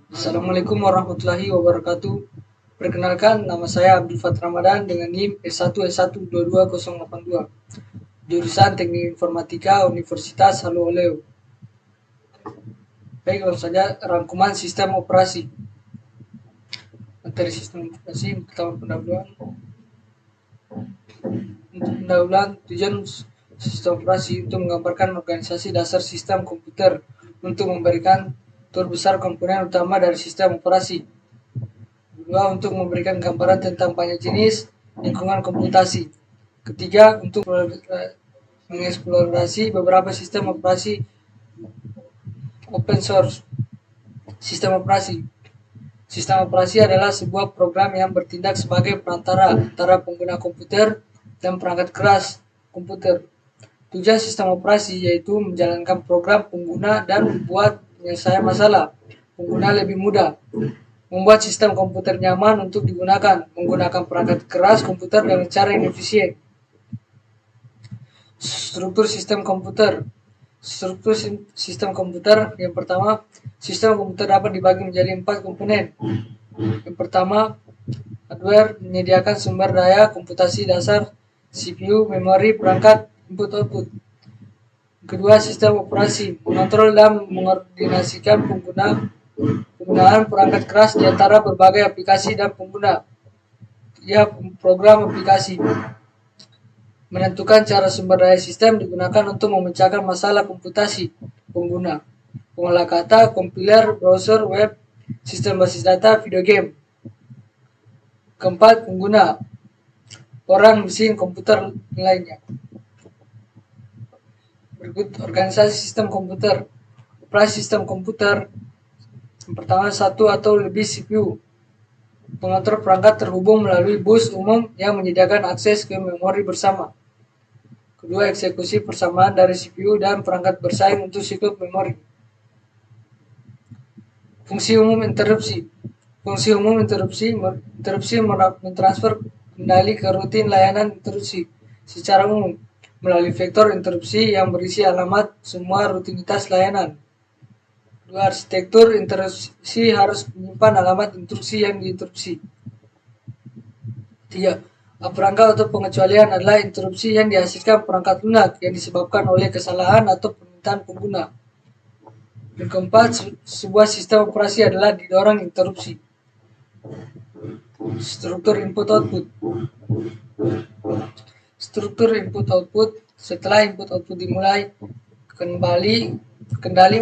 Assalamualaikum warahmatullahi wabarakatuh. Perkenalkan, nama saya Abdul Fat Ramadan dengan NIM S1S1228082, jurusan Teknik Informatika Universitas Haloleo. Baik, langsung saja rangkuman sistem operasi. Materi sistem operasi pertama pendahuluan. Untuk pendahuluan, tujuan sistem operasi untuk menggambarkan organisasi dasar sistem komputer untuk memberikan tur besar komponen utama dari sistem operasi. Kedua, untuk memberikan gambaran tentang banyak jenis lingkungan komputasi. Ketiga, untuk mengeksplorasi beberapa sistem operasi open source. Sistem operasi. Sistem operasi adalah sebuah program yang bertindak sebagai perantara antara pengguna komputer dan perangkat keras komputer. Tujuan sistem operasi yaitu menjalankan program pengguna dan membuat penyelesaian masalah pengguna lebih mudah, membuat sistem komputer nyaman untuk digunakan, menggunakan perangkat keras komputer dengan cara yang efisien. Struktur sistem komputer. Struktur sistem komputer yang pertama, sistem komputer dapat dibagi menjadi 4 komponen. Yang pertama, hardware menyediakan sumber daya komputasi dasar, CPU, memori, perangkat, input-output. Kedua, sistem operasi mengontrol dan mengordinasikan penggunaan perangkat keras di antara berbagai aplikasi dan pengguna. Ya, program aplikasi menentukan cara sumber daya sistem digunakan untuk memecahkan masalah komputasi pengguna. Pengolah kata, kompiler, browser, web, sistem basis data, video game. Keempat, pengguna, orang, mesin, komputer, lainnya. Berikut organisasi sistem komputer. Operasi sistem komputer. Yang pertama, satu atau lebih CPU. Pengatur perangkat terhubung melalui bus umum yang menyediakan akses ke memori bersama. Kedua, eksekusi persamaan dari CPU dan perangkat bersaing untuk siklus memori. Fungsi umum interupsi. Fungsi umum interupsi mentransfer kendali ke rutin layanan interupsi secara umum melalui vektor interupsi yang berisi alamat semua rutinitas layanan. Dua, arsitektur interupsi harus menyimpan alamat instruksi yang diinterupsi. Tiga, perangkat atau pengecualian adalah interupsi yang dihasilkan perangkat lunak yang disebabkan oleh kesalahan atau permintaan pengguna. Yang keempat, sebuah sistem operasi adalah didorong interupsi. Struktur input-output. Struktur input-output. Setelah input-output dimulai, kendali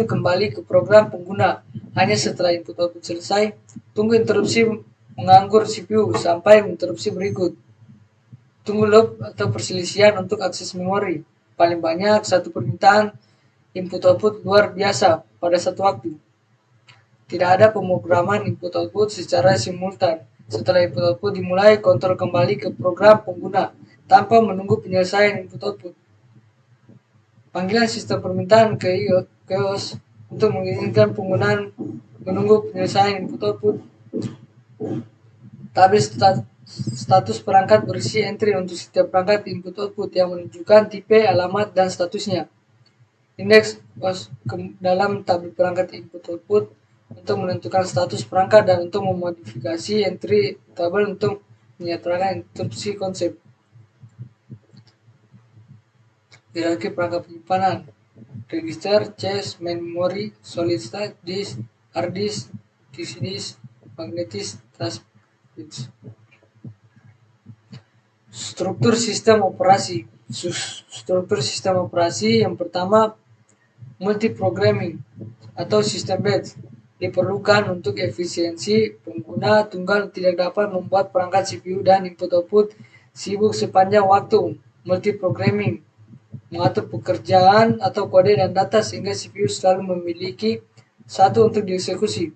kembali ke program pengguna. Hanya setelah input-output selesai, tunggu interupsi menganggur CPU sampai interupsi berikut. Tunggu loop atau perselisihan untuk akses memori. Paling banyak satu permintaan input-output luar biasa pada satu waktu. Tidak ada pemrograman input-output secara simultan. Setelah input-output dimulai, kontrol kembali ke program pengguna tanpa menunggu penyelesaian input-output. Panggilan sistem permintaan ke IOS untuk mengizinkan penggunaan menunggu penyelesaian input-output. Tabel status perangkat berisi entry untuk setiap perangkat input-output yang menunjukkan tipe, alamat, dan statusnya. Indeks dalam tabel perangkat input-output untuk menentukan status perangkat dan untuk memodifikasi entry tabel untuk menyatakan instruksi konsep. Hierarki perangkat penyimpanan. Register, cache, main memory, solid state, disk, hard disk, DC disk, magnetic task bits. Struktur sistem operasi. Struktur sistem operasi yang pertama, multiprogramming atau sistem batch diperlukan untuk efisiensi pengguna tunggal tidak dapat membuat perangkat CPU dan input-output sibuk sepanjang waktu. Multiprogramming mengatur pekerjaan atau kode dan data sehingga CPU selalu memiliki satu untuk dieksekusi.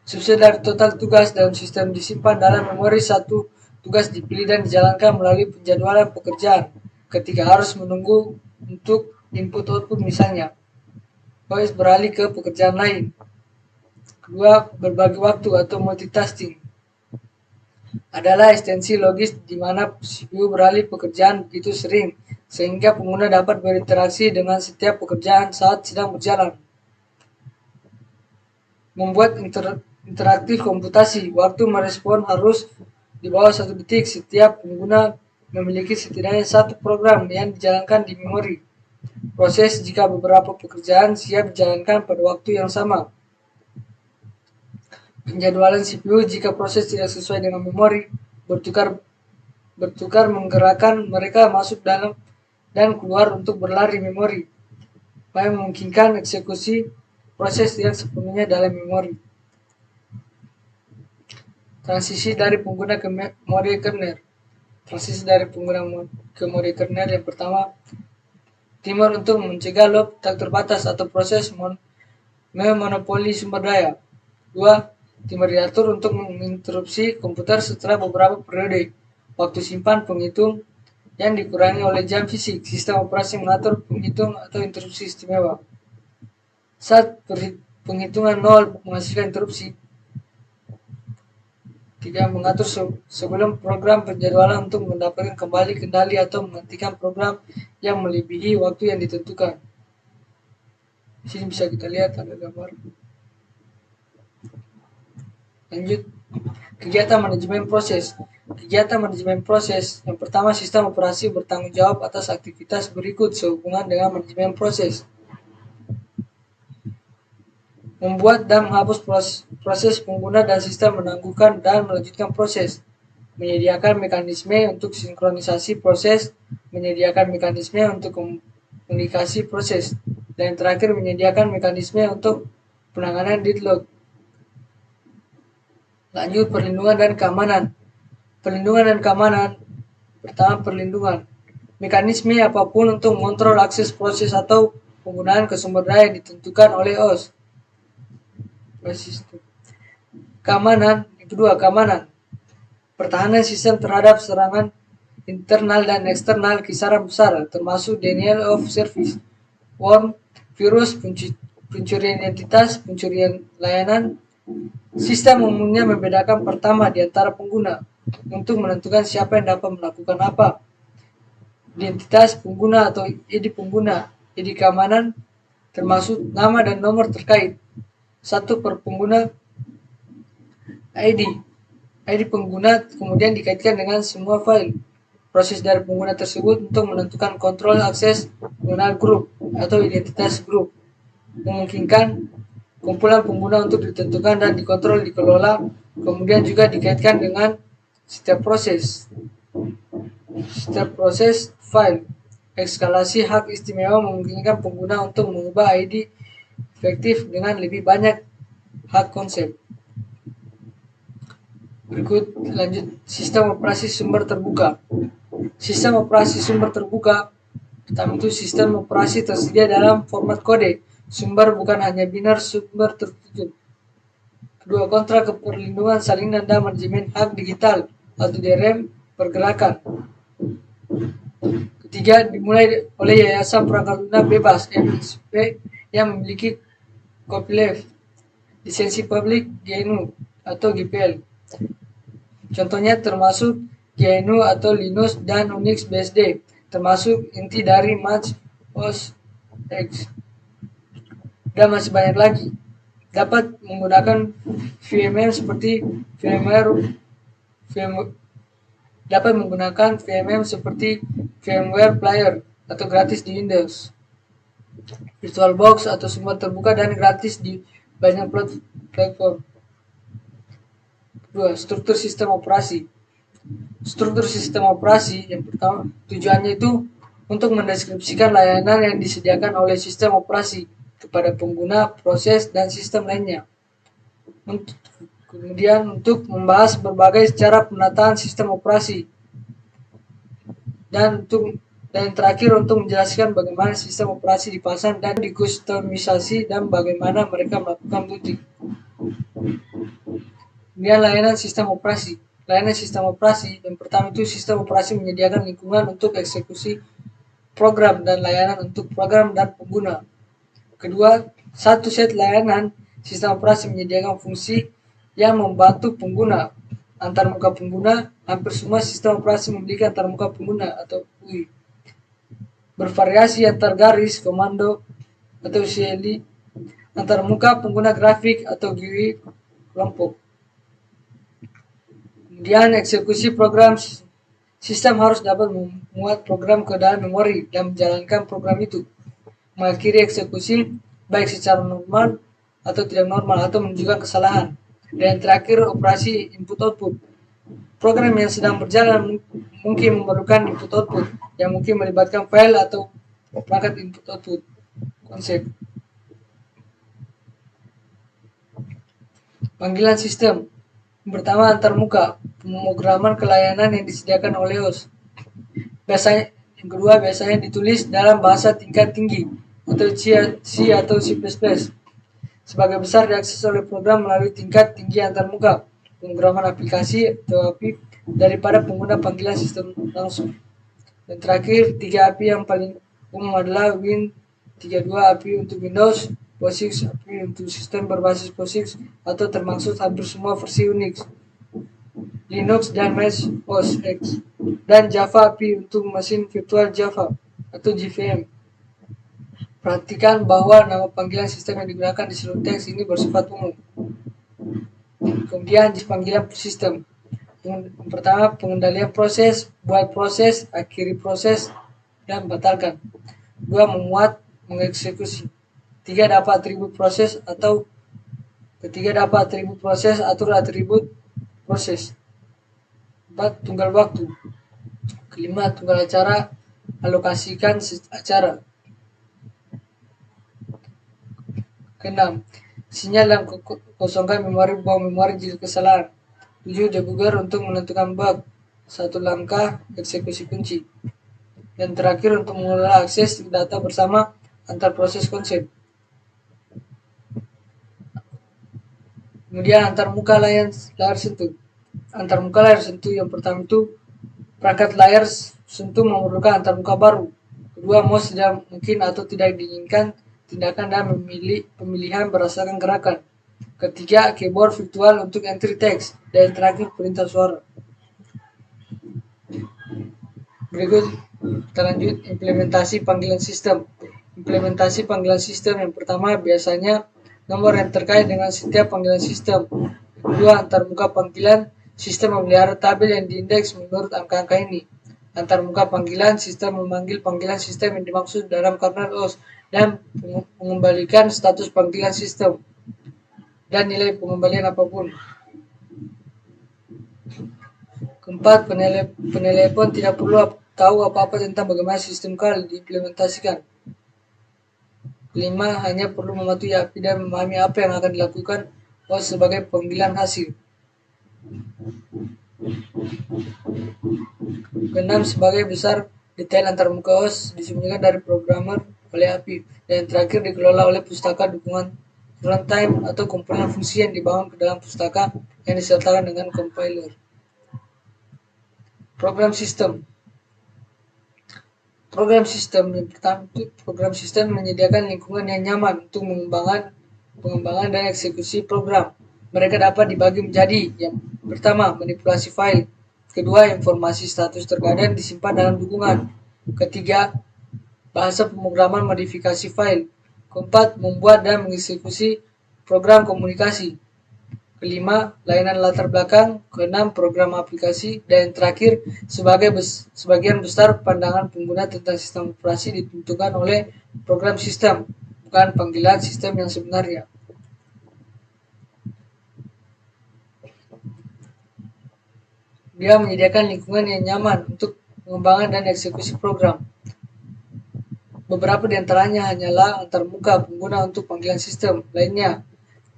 Subset dari total tugas dalam sistem disimpan dalam memori, satu tugas dipilih dan dijalankan melalui penjadwalan pekerjaan ketika harus menunggu untuk input-output misalnya. OS beralih ke pekerjaan lain. Kedua, berbagi waktu atau multitasking adalah ekstensi logis di mana CPU beralih pekerjaan begitu sering sehingga pengguna dapat berinteraksi dengan setiap pekerjaan saat sedang berjalan. membuat interaktif komputasi. Waktu merespon harus di bawah 1 detik. Setiap pengguna memiliki setidaknya satu program yang dijalankan di memori. Proses jika beberapa pekerjaan siap dijalankan pada waktu yang sama. Penjadwalan CPU jika proses tidak sesuai dengan memori, bertukar menggerakkan mereka masuk dalam dan keluar untuk berlari memori, yang memungkinkan eksekusi proses yang sepenuhnya dalam memori. Transisi dari pengguna ke memori kernel. Transisi dari pengguna ke memori kernel yang pertama, timer untuk mencegah load tak terbatas atau proses memonopoli sumber daya. 2. Timer diatur untuk menginterupsi komputer setelah beberapa periode waktu simpan penghitung yang dikurangi oleh jam fisik. Sistem operasi mengatur penghitung atau interupsi istimewa. Saat penghitungan 0 menghasilkan interupsi. 3. Mengatur sebelum program penjadwalan untuk mendapatkan kembali kendali atau menghentikan program yang melebihi waktu yang ditentukan. Di sini bisa kita lihat ada gambar. Lanjut, kegiatan manajemen proses. Kegiatan manajemen proses. Yang pertama, sistem operasi bertanggung jawab atas aktivitas berikut sehubungan dengan manajemen proses. Membuat dan menghapus proses pengguna dan sistem menangguhkan dan melanjutkan proses. Menyediakan mekanisme untuk sinkronisasi proses. Menyediakan mekanisme untuk komunikasi proses. Dan terakhir, menyediakan mekanisme untuk penanganan deadlock. Lanjut, perlindungan dan keamanan. Perlindungan dan keamanan. Pertama, perlindungan. Mekanisme apapun untuk mengontrol akses proses atau penggunaan ke sumber daya ditentukan oleh OS. Keamanan. Yang kedua, keamanan. Pertahanan sistem terhadap serangan internal dan eksternal kisaran besar, termasuk denial of service, worm, virus, pencurian identitas, pencurian layanan. Sistem umumnya membedakan pertama di antara pengguna untuk menentukan siapa yang dapat melakukan apa. Identitas pengguna atau ID pengguna. ID keamanan termasuk nama dan nomor terkait. Satu per pengguna ID. ID pengguna kemudian dikaitkan dengan semua file. Proses dari pengguna tersebut untuk menentukan kontrol akses mengenal grup atau identitas grup. Memungkinkan kumpulan pengguna untuk ditentukan dan dikontrol, dikelola, kemudian juga dikaitkan dengan setiap proses. Setiap proses file. Eskalasi hak istimewa memungkinkan pengguna untuk mengubah ID efektif dengan lebih banyak hak konsep. Berikut lanjut, sistem operasi sumber terbuka. Sistem operasi sumber terbuka, pertama itu sistem operasi tersedia dalam format kode. Sumber bukan hanya binar, sumber tertutup. Kedua, kontrak keperlindungan salinan dan manajemen hak digital atau DRM pergerakan. Ketiga, dimulai oleh Yayasan Perangkat Lunak Bebas (MSP) yang memiliki copyleft, lisensi publik GNU atau GPL. Contohnya termasuk GNU atau Linux dan Unix BSD, termasuk inti dari Mac OS X. Dan masih banyak lagi. Dapat menggunakan VMware seperti VMware Player atau gratis di Windows, VirtualBox atau sumber terbuka dan gratis di banyak platform. Kedua, struktur sistem operasi. Struktur sistem operasi yang pertama tujuannya itu untuk mendeskripsikan layanan yang disediakan oleh sistem operasi kepada pengguna, proses, dan sistem lainnya. Kemudian untuk membahas berbagai cara penataan sistem operasi. Dan terakhir untuk menjelaskan bagaimana sistem operasi dipasang dan dikustomisasi dan bagaimana mereka melakukan booting. Kemudian layanan sistem operasi. Layanan sistem operasi yang pertama itu sistem operasi menyediakan lingkungan untuk eksekusi program dan layanan untuk program dan pengguna. Kedua, satu set layanan sistem operasi menyediakan fungsi yang membantu pengguna. Antarmuka pengguna, hampir semua sistem operasi memiliki antarmuka pengguna atau UI. Bervariasi antar garis, komando, atau CLI, antarmuka pengguna grafik atau GUI kelompok. Kemudian eksekusi program sistem harus dapat memuat program ke dalam memori dan menjalankan program itu, mengakhiri eksekusi baik secara normal atau tidak normal atau menunjukkan kesalahan. Dan terakhir operasi input-output. Program yang sedang berjalan mungkin memerlukan input-output yang mungkin melibatkan file atau perangkat input-output. Konsep panggilan sistem. Yang pertama, antarmuka, pemrograman ke layanan yang disediakan oleh host. Yang kedua, biasanya ditulis dalam bahasa tingkat tinggi atau C atau C++. Sebagai besar diakses oleh program melalui tingkat tinggi antarmuka, pemrograman aplikasi atau API daripada pengguna panggilan sistem langsung. Dan terakhir, 3 API yang paling umum adalah Win32 API untuk Windows, POSIX API untuk sistem berbasis POSIX atau termasuk hampir semua versi Unix, Linux dan Mac OS X, dan Java API untuk mesin virtual Java atau JVM. Perhatikan bahwa nama panggilan sistem yang digunakan di seluruh teks ini bersifat umum. Kemudian panggilan sistem. Yang pertama, pengendalian proses, buat proses, akhiri proses, dan batalkan. 2. Memuat, mengeksekusi. 3. Dapat atribut proses atau ketiga dapat atribut proses, atur atribut proses. 4. Tunggal waktu. Kelima, tunggal acara, alokasikan acara. Keenam, sinyal dan kosongkan memori, buang memori jika kesalahan. 7. Debugger untuk menentukan bug. 1 langkah eksekusi kunci. Dan terakhir, untuk mengelola akses data bersama antar proses konsep. Kemudian antarmuka layar sentuh. Antarmuka layar sentuh yang pertama itu perangkat layar sentuh memerlukan antarmuka baru. Kedua, mouse tidak mungkin atau tidak diinginkan tindakan dan pemilihan berdasarkan gerakan. Ketiga, keyboard virtual untuk entry text. Dan terakhir, perintah suara. Berikut kita lanjut implementasi panggilan sistem. Implementasi panggilan sistem yang pertama biasanya nomor yang terkait dengan setiap panggilan sistem. Kedua, antarmuka panggilan sistem memelihara tabel yang diindeks menurut angka-angka ini. Antarmuka panggilan sistem memanggil panggilan sistem yang dimaksud dalam kernel OS dan mengembalikan status panggilan sistem dan nilai pengembalian apapun. Keempat, penelepon tidak perlu tahu apa-apa tentang bagaimana sistem call diimplementasikan. Kelima, hanya perlu mematuhi API dan memahami apa yang akan dilakukan OS sebagai panggilan hasil. Keenam, sebagai besar detail antarmuka OS disembunyikan dari programmer oleh API. Dan yang terakhir, dikelola oleh pustaka dukungan runtime atau komponen fungsi yang dibangun ke dalam pustaka yang disertakan dengan compiler. Program sistem. Program sistem yang pertama itu program sistem menyediakan lingkungan yang nyaman untuk pengembangan dan eksekusi program. Mereka dapat dibagi menjadi yang pertama, manipulasi file. Kedua, informasi status terkadang disimpan dalam dukungan. Ketiga, bahasa pemrograman modifikasi file. Keempat, membuat dan mengeksekusi program komunikasi. Kelima, layanan latar belakang. Keenam, program aplikasi. Dan yang terakhir, sebagian besar pandangan pengguna tentang sistem operasi ditentukan oleh program sistem, bukan panggilan sistem yang sebenarnya. Dia menyediakan lingkungan yang nyaman untuk pengembangan dan eksekusi program. Beberapa di antaranya hanyalah antarmuka pengguna untuk panggilan sistem. Lainnya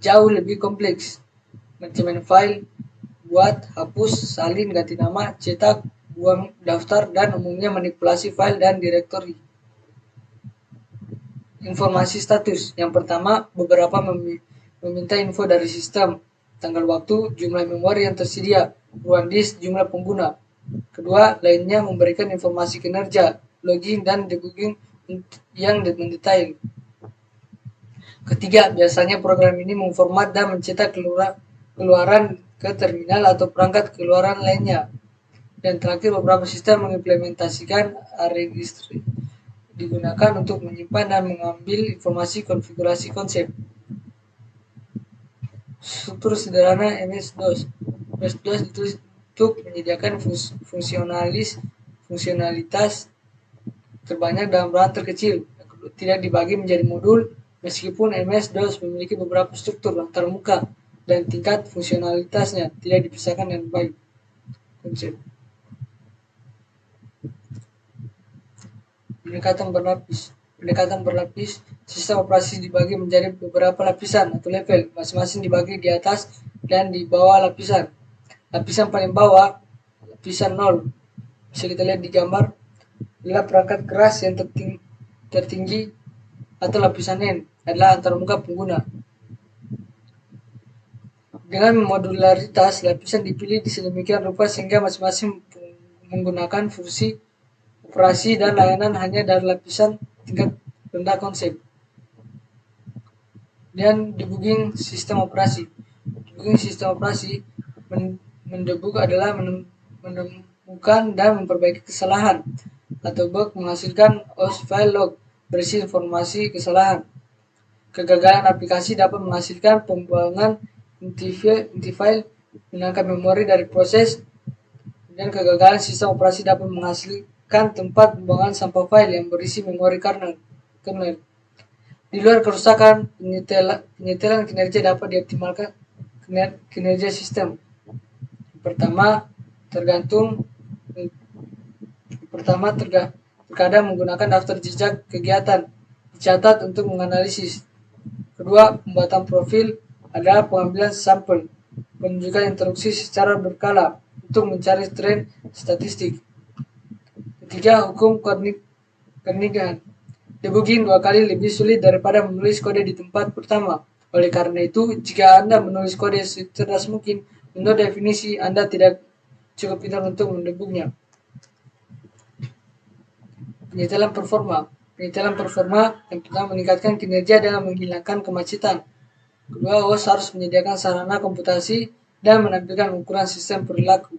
jauh lebih kompleks. Manajemen file, buat, hapus, salin, ganti nama, cetak, buang daftar, dan umumnya manipulasi file dan direktori. Informasi status. Yang pertama, beberapa meminta info dari sistem, tanggal waktu, jumlah memori yang tersedia, ruang disk, jumlah pengguna. Kedua, lainnya memberikan informasi kinerja, login, dan debugging yang mendetail. Ketiga, biasanya program ini memformat dan mencetak keluaran ke terminal atau perangkat keluaran lainnya. Dan terakhir, beberapa sistem mengimplementasikan registry digunakan untuk menyimpan dan mengambil informasi konfigurasi konsep. struktur sederhana MS-DOS. MS-DOS ditulis untuk menyediakan fungsionalitas terbanyak dalam ruang terkecil, tidak dibagi menjadi modul, meskipun MS-DOS memiliki beberapa struktur antarmuka dan tingkat fungsionalitasnya tidak dipisahkan dengan baik. Konsep pendekatan berlapis, sistem operasi dibagi menjadi beberapa lapisan atau level, masing-masing dibagi di atas dan di bawah lapisan. Lapisan paling bawah, lapisan 0, bisa kita lihat di gambar, adalah perangkat keras yang tertinggi atau lapisan N, adalah antarmuka pengguna. Dengan modularitas, lapisan dipilih sedemikian rupa sehingga masing-masing menggunakan fungsi operasi dan layanan hanya dari lapisan tingkat rendah konsep. Dan debugging sistem operasi. Debugging sistem operasi mendebug adalah menemukan dan memperbaiki kesalahan atau bug, menghasilkan OS file log berisi informasi kesalahan. Kegagalan aplikasi dapat menghasilkan pembuangan inti file, menangkap memori dari proses, dan kegagalan sistem operasi dapat menghasilkan tempat pembuangan sampah file yang berisi memori kernel. Di luar kerusakan, penyetelan kinerja dapat dioptimalkan kinerja sistem. Pertama, terkadang menggunakan daftar jejak kegiatan dicatat untuk menganalisis. Kedua, pembuatan profil adalah pengambilan sampel, menunjukkan instruksi secara berkala untuk mencari tren statistik. Ketiga, hukum Kernighan. Debugging 2 kali lebih sulit daripada menulis kode di tempat pertama. Oleh karena itu, jika Anda menulis kode secerdas mungkin, menurut definisi Anda tidak cukup pintar untuk mendebugnya. Penyetelan performa. Penyetelan performa yang pertama meningkatkan kinerja dan menghilangkan kemacetan. Kedua, OS harus menyediakan sarana komputasi dan menampilkan ukuran sistem perilaku.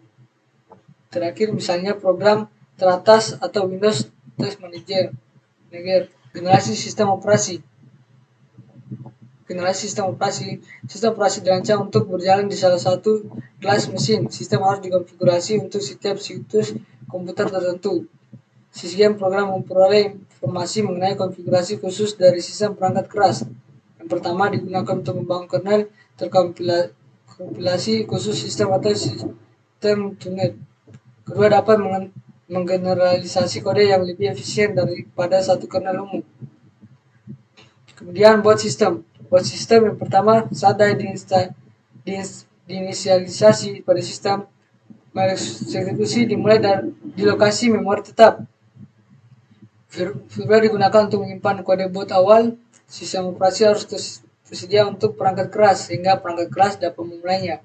Terakhir, misalnya program teratas atau Windows Task Manager. Generasi sistem operasi. Generasi sistem operasi dirancang untuk berjalan di salah satu kelas mesin. Sistem harus dikonfigurasi untuk setiap situs komputer tertentu. Sebagian program memperoleh informasi mengenai konfigurasi khusus dari sistem perangkat keras. Yang pertama digunakan untuk membangun kernel terkompilasi khusus sistem atau sistem tunet. Kedua, dapat menggeneralisasi kode yang lebih efisien daripada satu kernel umum. Kemudian buat sistem. Buat sistem yang pertama, saat diinisialisasi pada sistem, eksekusi dimulai di lokasi memori tetap. Firmware digunakan untuk menyimpan kode boot awal. Sistem operasi harus tersedia untuk perangkat keras sehingga perangkat keras dapat memulainya.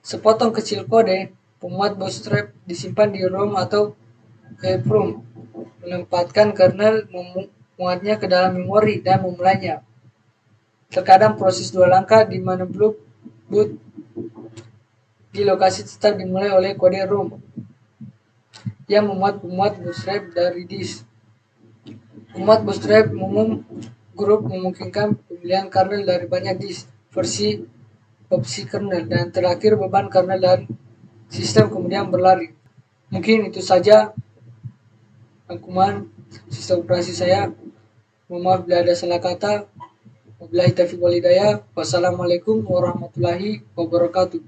Sepotong kecil kode pemuat bootstrap disimpan di ROM atau EEPROM, menempatkan kernel memuatnya ke dalam memori dan memulainya. Terkadang proses 2 langkah di mana blok boot di lokasi tetap dimulai oleh kode ROM yang memuat pemuat bootstrap dari disk. Pemuat bootstrap umum grup memungkinkan pemilihan kernel dari banyak disk, versi opsi kernel, dan terakhir beban kernel dan sistem kemudian berlari. Mungkin itu saja rangkuman sistem operasi saya. Mohon maaf bila ada salah kata. Wabillahi taufiq wal hidayah. Wassalamualaikum warahmatullahi wabarakatuh.